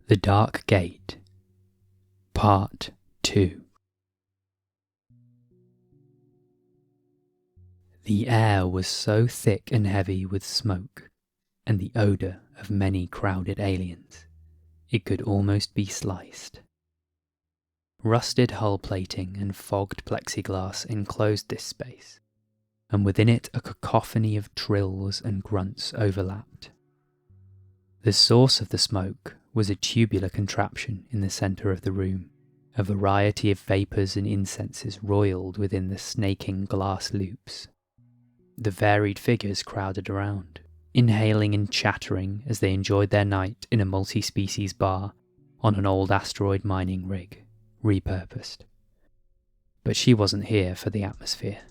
The Dark Gate, Part 2. The air was so thick and heavy with smoke, and the odour of many crowded aliens, it could almost be sliced. Rusted hull plating and fogged plexiglass enclosed this space, and within it a cacophony of trills and grunts overlapped. The source of the smoke was a tubular contraption in the centre of the room. A variety of vapours and incenses roiled within the snaking glass loops. The varied figures crowded around, inhaling and chattering as they enjoyed their night in a multi-species bar on an old asteroid mining rig, repurposed. But she wasn't here for the atmosphere.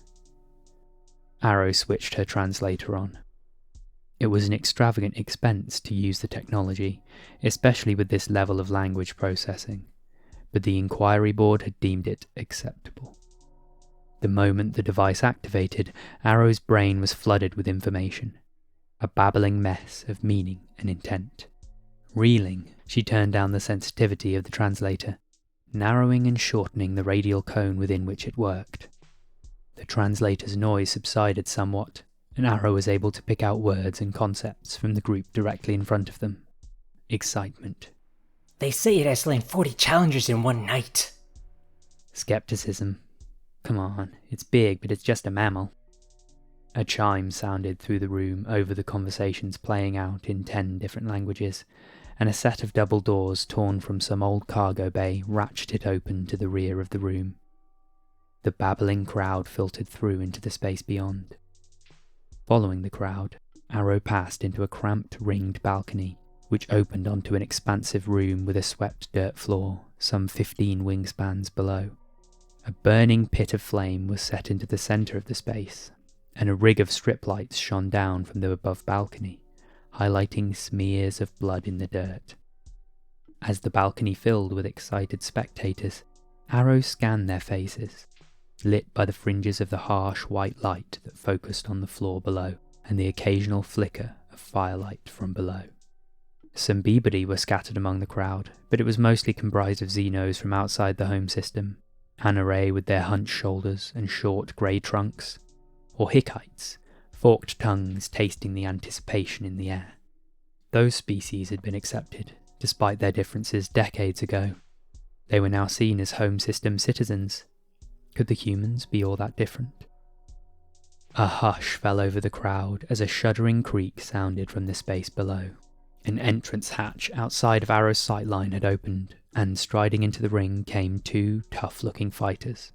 Arrow switched her translator on. It was an extravagant expense to use the technology, especially with this level of language processing, but the inquiry board had deemed it acceptable. The moment the device activated, Arrow's brain was flooded with information, a babbling mess of meaning and intent. Reeling, she turned down the sensitivity of the translator, narrowing and shortening the radial cone within which it worked. The translator's noise subsided somewhat, and Arrow was able to pick out words and concepts from the group directly in front of them. Excitement. They say it has slain 40 challengers in one night. Skepticism. Come on, it's big, but it's just a mammal. A chime sounded through the room over the conversations playing out in 10 different languages, and a set of double doors torn from some old cargo bay ratcheted open to the rear of the room. The babbling crowd filtered through into the space beyond. Following the crowd, Arrow passed into a cramped, ringed balcony, which opened onto an expansive room with a swept dirt floor, some 15 wingspans below. A burning pit of flame was set into the centre of the space, and a rig of strip lights shone down from the above balcony, highlighting smears of blood in the dirt. As the balcony filled with excited spectators, Arrow scanned their faces, lit by the fringes of the harsh white light that focused on the floor below, and the occasional flicker of firelight from below. Some Beebody were scattered among the crowd, but it was mostly comprised of Xenos from outside the home system, Anaray with their hunched shoulders and short grey trunks, or Hickites, forked tongues tasting the anticipation in the air. Those species had been accepted, despite their differences decades ago. They were now seen as home system citizens. Could the humans be all that different? A hush fell over the crowd as a shuddering creak sounded from the space below. An entrance hatch outside of Arrow's sightline had opened, and striding into the ring came 2 tough-looking fighters.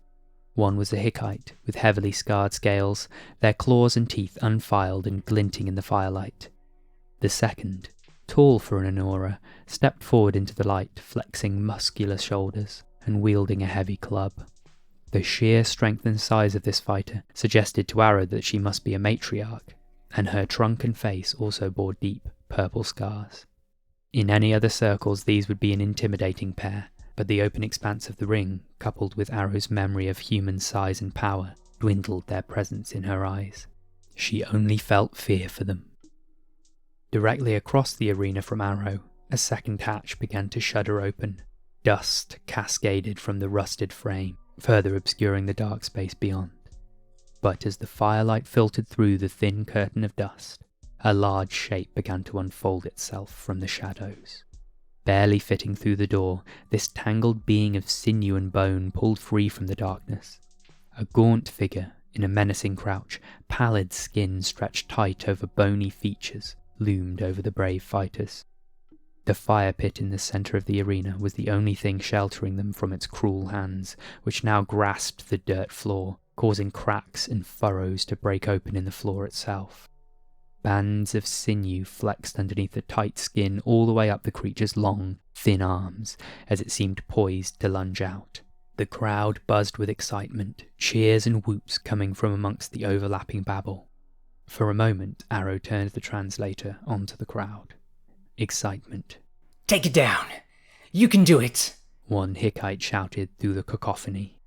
One was a Hickite, with heavily scarred scales, their claws and teeth unfiled and glinting in the firelight. The second, tall for an Anora, stepped forward into the light, flexing muscular shoulders and wielding a heavy club. The sheer strength and size of this fighter suggested to Arrow that she must be a matriarch, and her trunk and face also bore deep, purple scars. In any other circles these would be an intimidating pair, but the open expanse of the ring, coupled with Arrow's memory of human size and power, dwindled their presence in her eyes. She only felt fear for them. Directly across the arena from Arrow, a second hatch began to shudder open. Dust cascaded from the rusted frame, further obscuring the dark space beyond. But as the firelight filtered through the thin curtain of dust, a large shape began to unfold itself from the shadows. Barely fitting through the door, this tangled being of sinew and bone pulled free from the darkness. A gaunt figure in a menacing crouch, pallid skin stretched tight over bony features, loomed over the brave fighters. The fire pit in the centre of the arena was the only thing sheltering them from its cruel hands, which now grasped the dirt floor, causing cracks and furrows to break open in the floor itself. Bands of sinew flexed underneath the tight skin all the way up the creature's long, thin arms, as it seemed poised to lunge out. The crowd buzzed with excitement, cheers and whoops coming from amongst the overlapping babble. For a moment, Arrow turned the translator onto the crowd. Excitement. Take it down. You can do it. One Hickite shouted through the cacophony.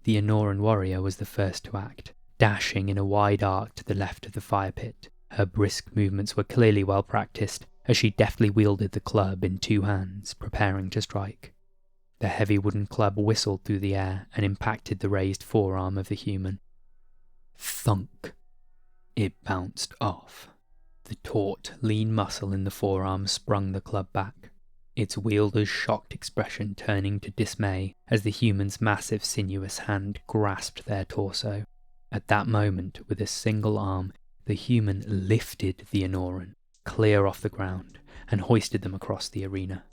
The Anoran warrior was the first to act, dashing in a wide arc to the left of the fire pit. Her brisk movements were clearly well practiced, as she deftly wielded the club in 2 hands, preparing to strike. The heavy wooden club whistled through the air and impacted the raised forearm of the human. Thunk! It bounced off. The taut, lean muscle in the forearm sprung the club back, its wielder's shocked expression turning to dismay as the human's massive sinuous hand grasped their torso. At that moment, with a single arm, the human lifted the Anoran clear off the ground and hoisted them across the arena.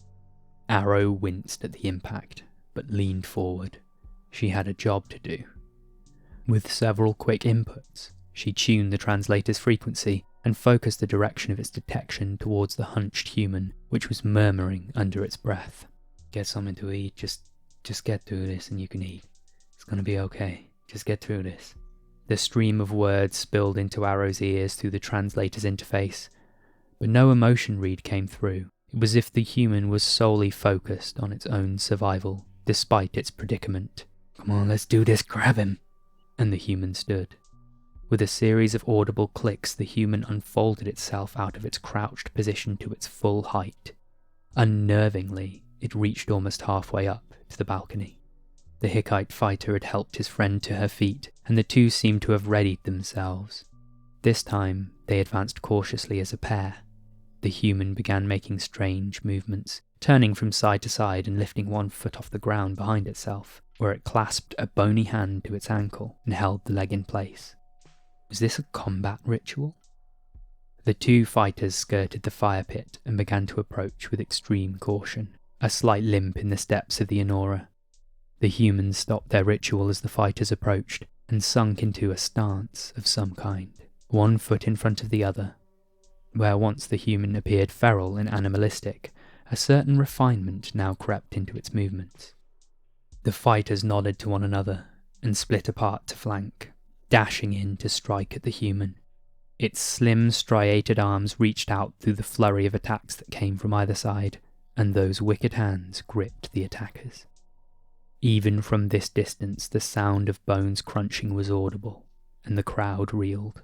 Arrow winced at the impact, but leaned forward. She had a job to do. With several quick inputs, she tuned the translator's frequency and focused the direction of its detection towards the hunched human, which was murmuring under its breath. Get something to eat, just get through this and you can eat. It's gonna be okay, just get through this. The stream of words spilled into Arrow's ears through the translator's interface, but no emotion read came through. It was as if the human was solely focused on its own survival, despite its predicament. Come on, let's do this, grab him! And the human stood. With a series of audible clicks, the human unfolded itself out of its crouched position to its full height. Unnervingly, it reached almost halfway up to the balcony. The Hittite fighter had helped his friend to her feet, and the two seemed to have readied themselves. This time, they advanced cautiously as a pair. The human began making strange movements, turning from side to side and lifting one foot off the ground behind itself, where it clasped a bony hand to its ankle and held the leg in place. Was this a combat ritual? The 2 fighters skirted the fire pit and began to approach with extreme caution, a slight limp in the steps of the Anora. The humans stopped their ritual as the fighters approached and sunk into a stance of some kind, one foot in front of the other. Where once the human appeared feral and animalistic, a certain refinement now crept into its movements. The fighters nodded to one another and split apart to flank, dashing in to strike at the human. Its slim, striated arms reached out through the flurry of attacks that came from either side, and those wicked hands gripped the attackers. Even from this distance, the sound of bones crunching was audible, and the crowd reeled.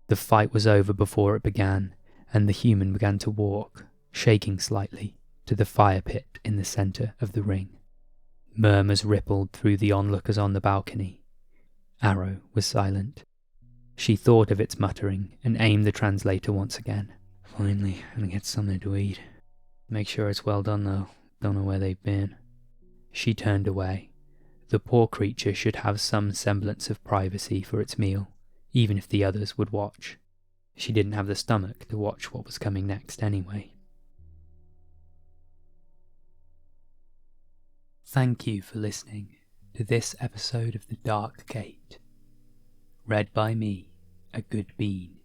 The fight was over before it began, and the human began to walk, shaking slightly, to the fire pit in the centre of the ring. Murmurs rippled through the onlookers on the balcony. Arrow was silent. She thought of its muttering and aimed the translator once again. Finally, I'm gonna get something to eat. Make sure it's well done though. Don't know where they've been. She turned away. The poor creature should have some semblance of privacy for its meal, even if the others would watch. She didn't have the stomach to watch what was coming next anyway. Thank you for listening to this episode of The Dark Gate. Read by me, A Good Bean.